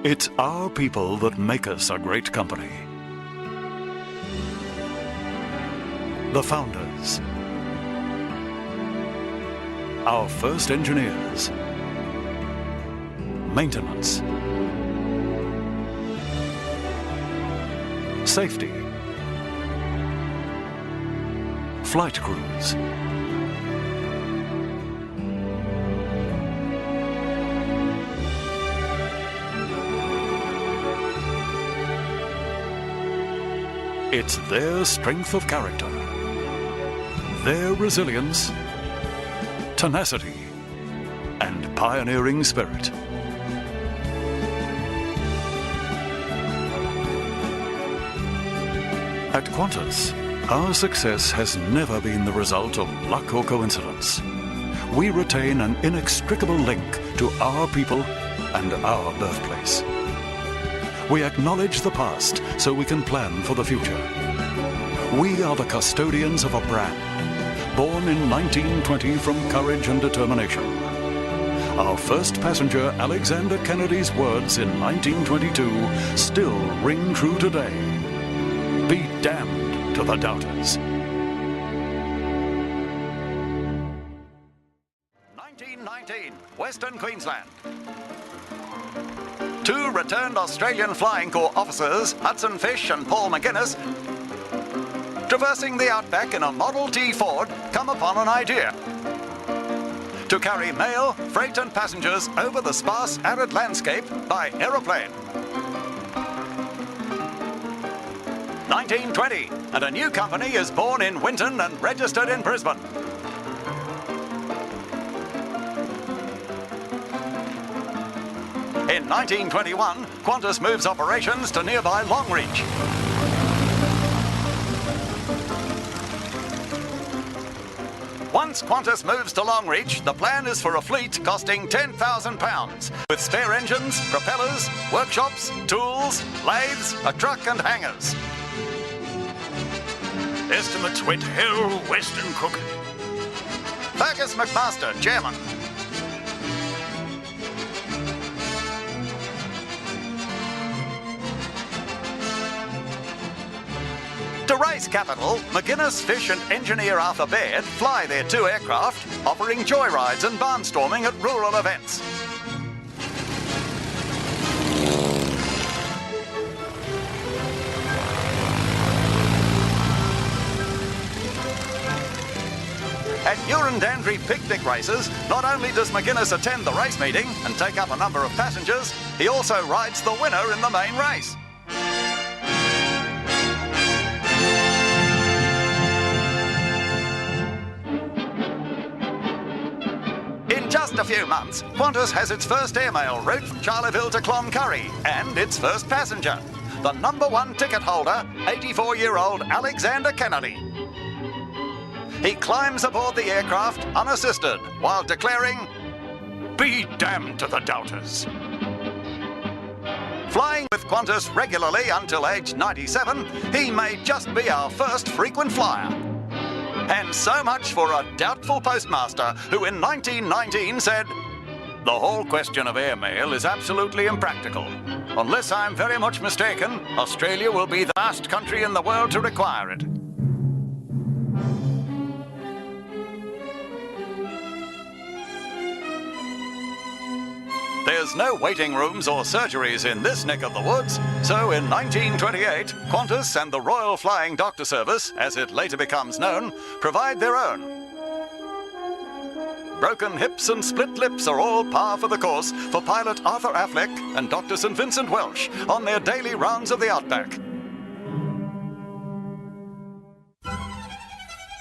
It's our people that make us a great company. The founders, our first engineers, maintenance, safety, flight crews, it's their strength of character, their resilience, tenacity, and pioneering spirit. At Qantas, our success has never been the result of luck or coincidence. We retain an inextricable link to our people and our birthplace. We acknowledge the past so we can plan for the future. We are the custodians of a brand, born in 1920 from courage and determination. Our first passenger, Alexander Kennedy's words in 1922, still ring true today. Be damned to the doubters. 1919, Western Queensland. Two returned Australian Flying Corps officers, Hudson Fysh and Paul McGinness, traversing the outback in a Model T Ford, come upon an idea to carry mail, freight and passengers over the sparse, arid landscape by aeroplane. 1920, and a new company is born in Winton and registered in Brisbane. In 1921, Qantas moves operations to nearby Longreach. Once Qantas moves to Longreach, the plan is for a fleet costing £10,000, with spare engines, propellers, workshops, tools, lathes, a truck and hangars. Estimates went hell western crooked. Fergus McMaster, chairman. To raise capital, McGinness, Fysh and engineer Arthur Baird fly their two aircraft, offering joyrides and barnstorming at rural events. At Urundandry picnic races, not only does McGinness attend the race meeting and take up a number of passengers, he also rides the winner in the main race. In just a few months, Qantas has its first airmail route from Charleville to Cloncurry and its first passenger, the #1 ticket holder, 84-year-old Alexander Kennedy. He climbs aboard the aircraft unassisted while declaring, Be damned to the doubters. flying with Qantas regularly until age 97, he may just be our first frequent flyer. And so much for a doubtful postmaster who in 1919 said, The whole question of airmail is absolutely impractical. Unless I'm very much mistaken, Australia will be the last country in the world to require it. There's no waiting rooms or surgeries in this neck of the woods, so in 1928, Qantas and the Royal Flying Doctor Service, as it later becomes known, provide their own. Broken hips and split lips are all par for the course for pilot Arthur Affleck and Dr. St. Vincent Welsh on their daily rounds of the outback.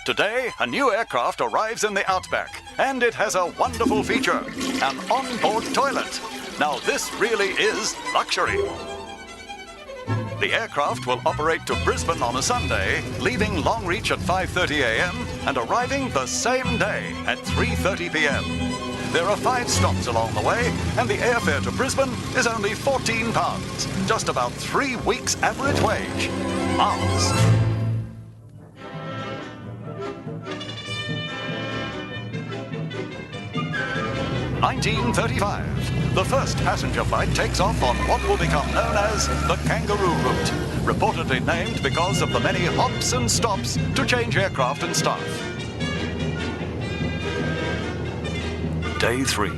Today, a new aircraft arrives in the outback, and it has a wonderful feature, an onboard toilet. Now this really is luxury. The aircraft will operate to Brisbane on a Sunday, leaving Longreach at 5:30 a.m. and arriving the same day at 3:30 p.m. There are 5 stops along the way, and the airfare to Brisbane is only £14, just about 3 weeks' average wage. Marvellous. 1935. the first passenger flight takes off on what will become known as the Kangaroo Route, reportedly named because of the many hops and stops to change aircraft and staff. Day 3.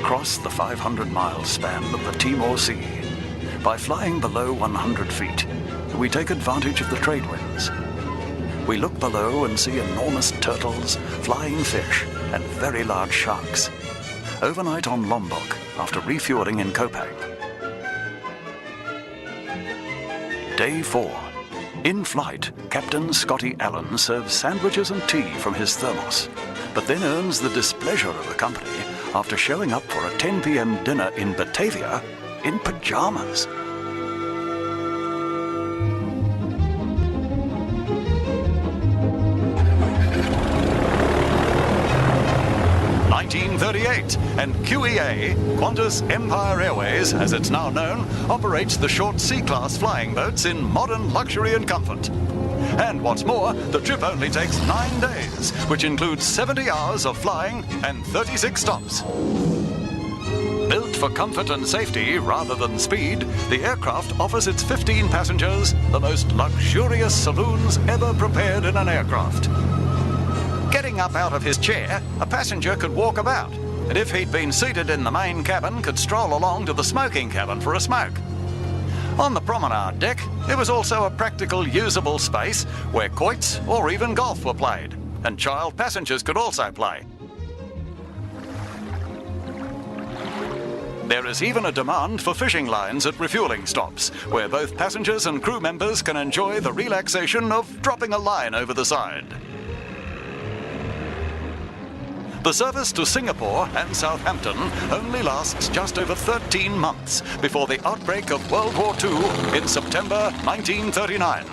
Cross the 500-mile span of the Timor Sea. By flying below 100 feet, we take advantage of the trade winds. We look below and see enormous turtles, flying fish, and very large sharks. Overnight on Lombok after refueling in Kopang. Day 4. In flight, Captain Scotty Allen serves sandwiches and tea from his thermos, but then earns the displeasure of the company after showing up for a 10 p.m. dinner in Batavia in pajamas. And QEA, Qantas Empire Airways, as it's now known, operates the short C-class flying boats in modern luxury and comfort. And what's more, the trip only takes 9 days, which includes 70 hours of flying and 36 stops. Built for comfort and safety rather than speed, the aircraft offers its 15 passengers the most luxurious saloons ever prepared in an aircraft. Getting up out of his chair, a passenger could walk about, and if he'd been seated in the main cabin, could stroll along to the smoking cabin for a smoke. On the promenade deck, there was also a practical usable space where quoits or even golf were played, and child passengers could also play. There is even a demand for fishing lines at refueling stops, where both passengers and crew members can enjoy the relaxation of dropping a line over the side. The service to Singapore and Southampton only lasts just over 13 months before the outbreak of World War II in September 1939.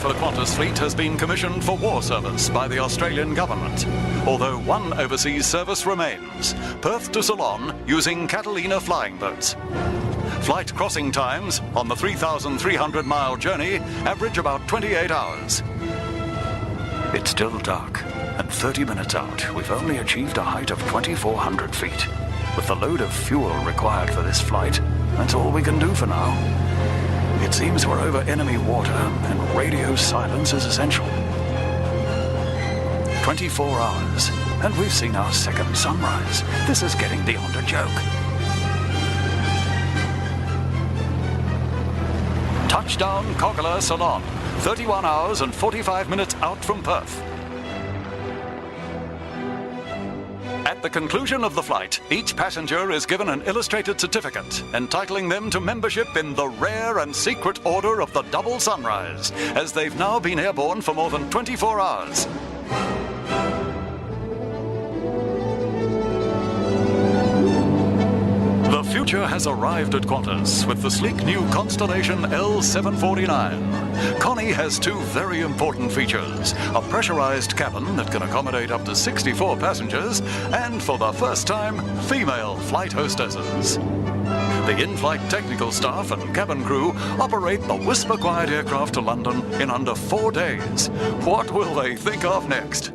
The Qantas fleet has been commissioned for war service by the Australian government, although one overseas service remains, Perth to Ceylon using Catalina flying boats. Flight crossing times on the 3,300-mile journey average about 28 hours. It's still dark, and 30 minutes out, we've only achieved a height of 2,400 feet. With the load of fuel required for this flight, that's all we can do for now. It seems we're over enemy water, and radio silence is essential. 24 hours, and we've seen our second sunrise. This is getting beyond a joke. Touchdown Coquelin, Ceylon, 31 hours and 45 minutes out from Perth. At the conclusion of the flight, each passenger is given an illustrated certificate entitling them to membership in the rare and secret Order of the Double Sunrise, as they've now been airborne for more than 24 hours. The future has arrived at Qantas with the sleek new Constellation L749. Connie has two very important features: a pressurized cabin that can accommodate up to 64 passengers, and for the first time, female flight hostesses. The in-flight technical staff and cabin crew operate the whisper-quiet aircraft to London in under 4 days. What will they think of next?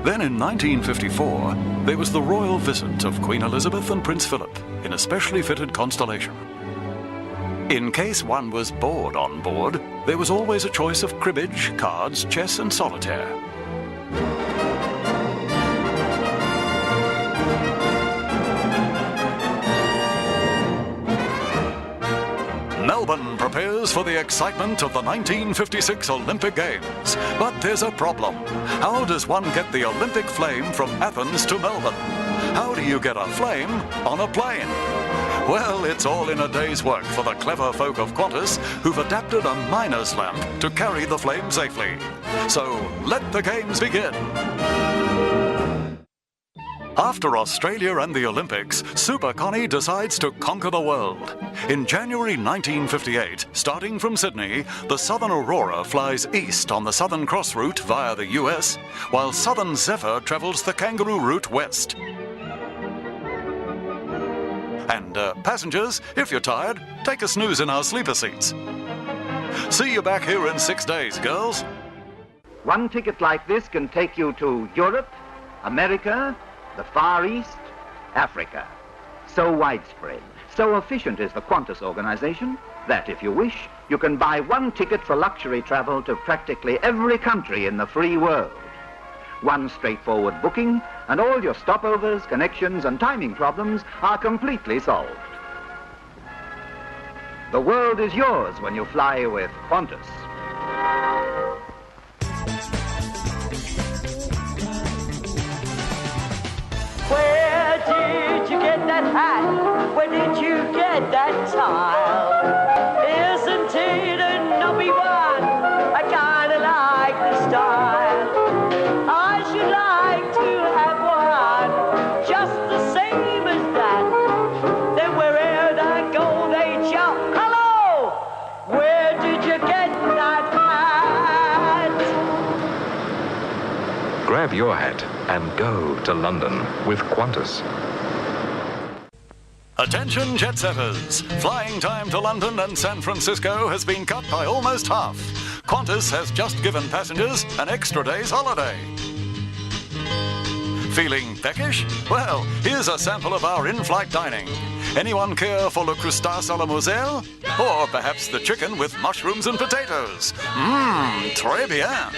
Then in 1954, there was the royal visit of Queen Elizabeth and Prince Philip in a specially fitted Constellation. In case one was bored on board, there was always a choice of cribbage, cards, chess and solitaire. Melbourne prepares for the excitement of the 1956 Olympic Games. But there's a problem. How does one get the Olympic flame from Athens to Melbourne? How do you get a flame on a plane? Well, it's all in a day's work for the clever folk of Qantas, who've adapted a miner's lamp to carry the flame safely. So, let the games begin. After Australia and the Olympics, Super Connie decides to conquer the world. In January 1958, starting from Sydney, the Southern Aurora flies east on the Southern Cross route via the US, while Southern Zephyr travels the Kangaroo route west. And passengers, if you're tired, take a snooze in our sleeper seats. See you back here in 6 days, girls. One ticket like this can take you to Europe, America, the Far East, Africa. So widespread, so efficient is the Qantas organization that, if you wish, you can buy one ticket for luxury travel to practically every country in the free world. One straightforward booking, and all your stopovers, connections, and timing problems are completely solved. The world is yours when you fly with Qantas. Where did you get that hat? Where did you get that tile? Isn't it a nubby one? I kinda like the style. I should like to have one just the same as that. Then wherever I go they jump. Hello! Where did you get that hat? Grab your hat and go to London with Qantas. Attention jet setters! Flying time to London and San Francisco has been cut by almost half. Qantas has just given passengers an extra day's holiday. Feeling peckish? Well, here's a sample of our in-flight dining. Anyone care for le crustace à la moselle? Or perhaps the chicken with mushrooms and potatoes? Mmm, très bien!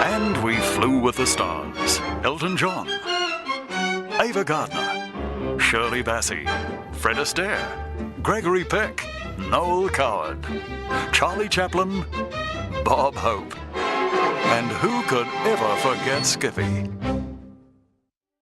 And we flew with the stars. Elton John, Ava Gardner, Shirley Bassey, Fred Astaire, Gregory Peck, Noel Coward, Charlie Chaplin, Bob Hope. And who could ever forget Skippy?